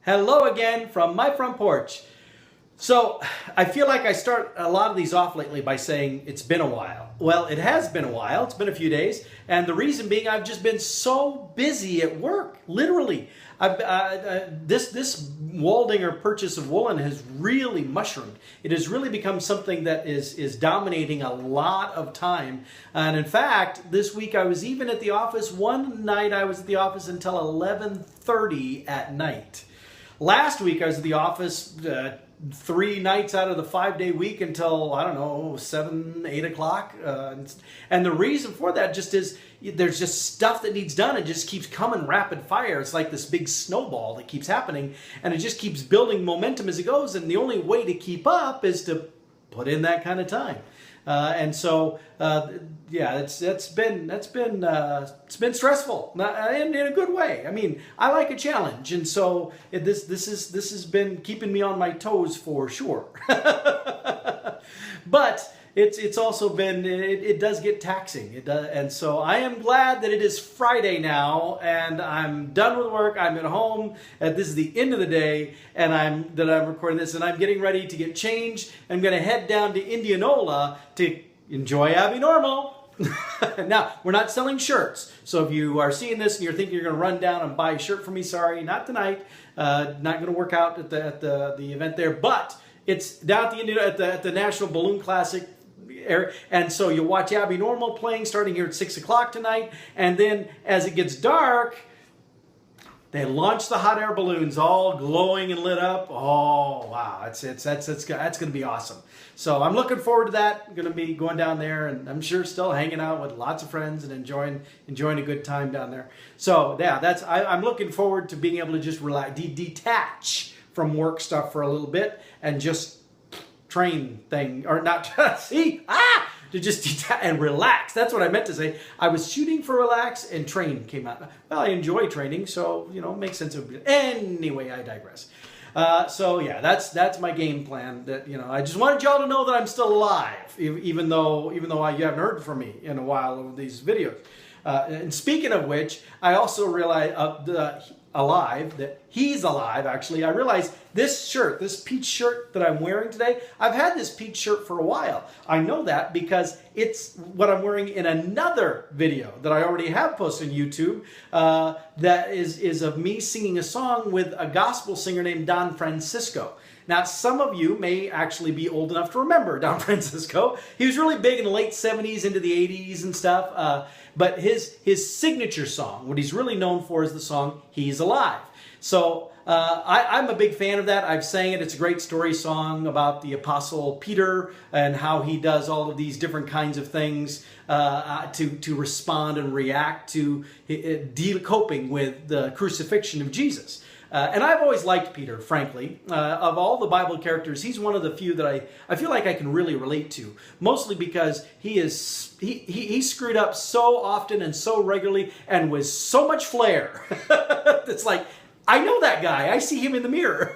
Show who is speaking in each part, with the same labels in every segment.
Speaker 1: Hello again from my front porch. So I feel like I start a lot of these off lately by saying it's been a while. Well, it has been a while. It's been a few days. And the reason being I've just been so busy at work, literally. This Waldinger purchase of woolen has really mushroomed. It has really become something that is dominating a lot of time. And in fact, this week I was even at the office. One night I was at the office until 11:30 at night. Last week I was at the office 3 nights out of the 5-day week until, I don't know, 7, 8 o'clock. And the reason for that just is there's just stuff that needs done. It just keeps coming rapid fire. It's like this big snowball that keeps happening, and it just keeps building momentum as it goes. And the only way to keep up is to put in that kind of time. Yeah, it's been stressful in a good way. I mean, I like a challenge, and so this has been keeping me on my toes for sure. But it's also been it does get taxing. It does, and so I am glad that it is Friday now, and I'm done with work. I'm at home. This is the end of the day, and I'm recording this, and I'm getting ready to get changed. I'm going to head down to Indianola to enjoy Abby Normal. Now, we're not selling shirts, so if you are seeing this and you're thinking you're going to run down and buy a shirt for me, sorry, not tonight. Not going to work out at the event there, but it's down at the National Balloon Classic. And so you'll watch Abby Normal playing starting here at 6 o'clock tonight, and then as it gets dark, they launch the hot air balloons, all glowing and lit up. Oh wow, that's going to be awesome. So I'm looking forward to that. I'm going to be going down there, and I'm sure still hanging out with lots of friends and enjoying a good time down there. So yeah, I'm looking forward to being able to just relax, detach from work stuff for a little bit, and just train thing or not to just detach and relax. That's what I meant to say. I was shooting for relax, and train came out. Well, I enjoy training, so it makes sense. Anyway, I digress. So yeah, that's my game plan. That I just wanted y'all to know that I'm still alive, even though you haven't heard from me in a while over these videos. And speaking of which, I also realized that he's alive. Actually, I realized this peach shirt that I'm wearing today, I've had this peach shirt for a while. I know that because it's what I'm wearing in another video that I already have posted on YouTube. That is of me singing a song with a gospel singer named Don Francisco. Now, some of you may actually be old enough to remember Don Francisco. He was really big in the late 70s into the 80s and stuff. But his signature song, what he's really known for, is the song "He's Alive." So I'm a big fan of that. I've sang it. It's a great story song about the Apostle Peter and how he does all of these different kinds of things to respond and react to coping with the crucifixion of Jesus. And I've always liked Peter, frankly. Of all the Bible characters, he's one of the few that I feel like I can really relate to. Mostly because he screwed up so often and so regularly and with so much flair. It's like, I know that guy. I see him in the mirror.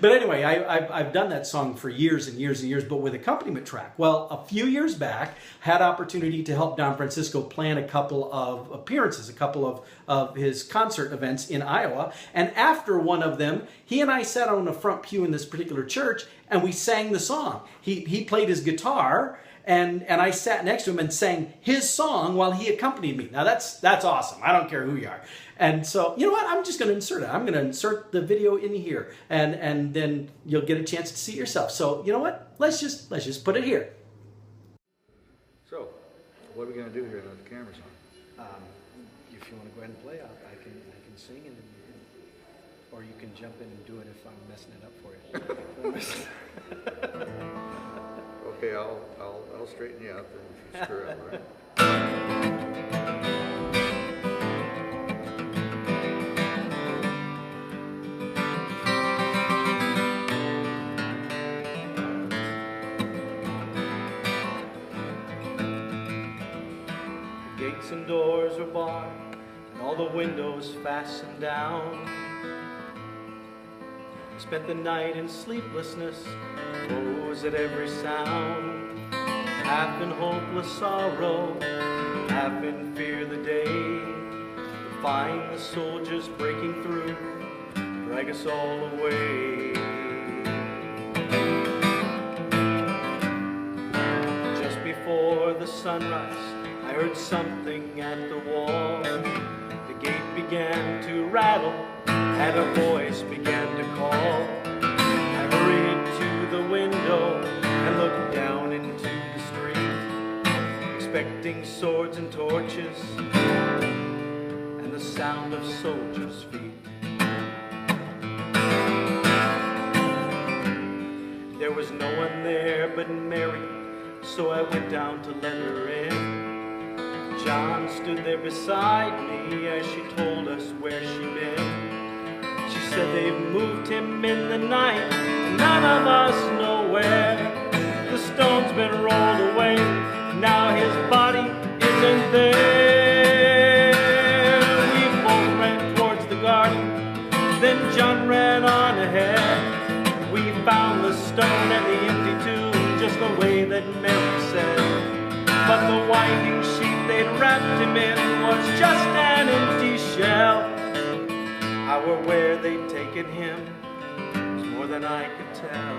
Speaker 1: But anyway, I've done that song for years and years and years, but with accompaniment track. Well, a few years back, had opportunity to help Don Francisco plan a couple of appearances, a couple of his concert events in Iowa. And after one of them, he and I sat on the front pew in this particular church, and we sang the song. He played his guitar, and I sat next to him and sang his song while he accompanied me. Now that's awesome. I don't care who you are. And so, you know what? I'm just going to insert it. I'm going to insert the video in here, and then you'll get a chance to see it yourself. So, you know what? Let's just put it here.
Speaker 2: So, what are we going to do here with the cameras on?
Speaker 1: If you want to go ahead and play, I can sing, and or you can jump in and do it if I'm messing it up for you.
Speaker 2: Okay, I'll straighten you out then if you screw up, all right?
Speaker 1: Gates and doors are barred, and all the windows fastened down. Spent the night in sleeplessness, rose at every sound. Half in hopeless sorrow, half in fear the day, to find the soldiers breaking through drag us all away. Just before the sunrise, I heard something at the wall. The gate began to rattle, and a voice began to call. I hurried to the window and looked down into the street, expecting swords and torches and the sound of soldiers' feet. There was no one there but Mary, so I went down to let her in. John stood there beside me as she told us where she'd been. She said they've moved him in the night, none of us know where. The stone's been rolled away, now his body isn't there. We both ran towards the garden, then John ran on ahead. We found the stone and the empty tomb just the way that Mary said. But the winding sheet they'd wrapped him in was just an empty shell. How or where they'd taken him was more than I could tell.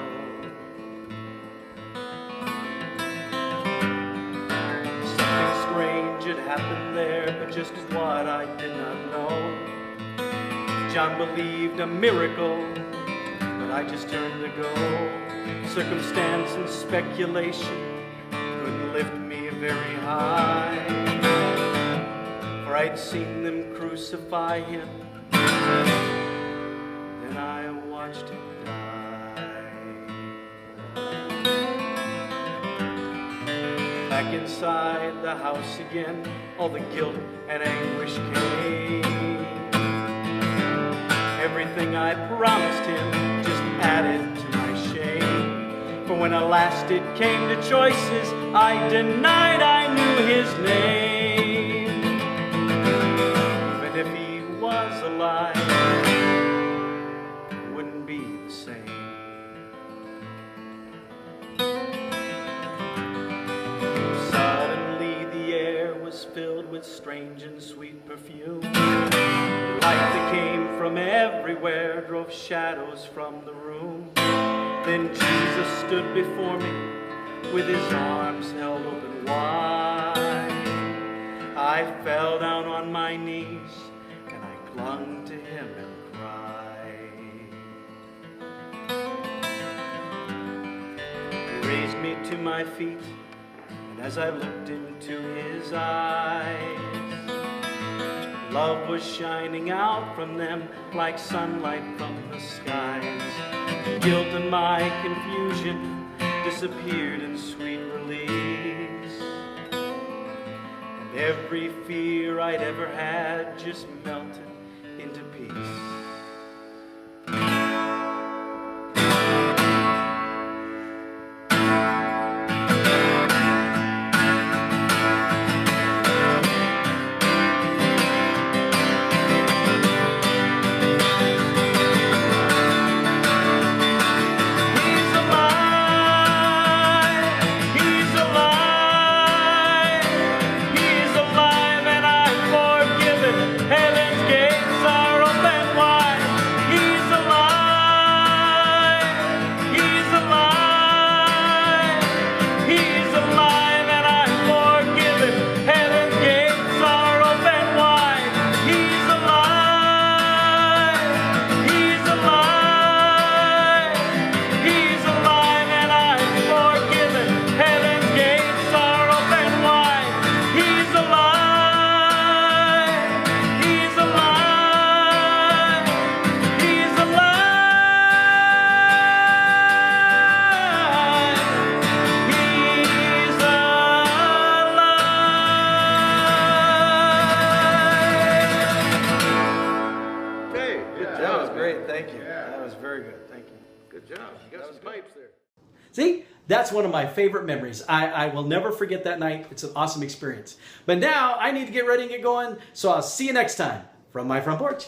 Speaker 1: Something strange had happened there, but just what I did not know. John believed a miracle, but I just turned to go. Circumstance and speculation couldn't lift me very high, for I'd seen them crucify him, then I watched him die. Back inside the house again, all the guilt and anguish came. Everything I promised him just added to my shame. For when at last it came to choices, I denied I knew his name. Even if he was alive, it wouldn't be the same. Suddenly the air was filled with strange and sweet perfume. Light that came from everywhere drove shadows from the room. Then Jesus stood before me with his arms held open wide. I fell down on my knees and I clung to him and cried. He raised me to my feet, and as I looked into his eyes, love was shining out from them like sunlight from the skies. Guilt and my confusion disappeared in sweet release, and every fear I'd ever had just melted into peace. Very good, thank you.
Speaker 2: Good job. You got some pipes there.
Speaker 1: See, that's one of my favorite memories. I will never forget that night. It's an awesome experience. But now I need to get ready and get going, so I'll see you next time from my front porch.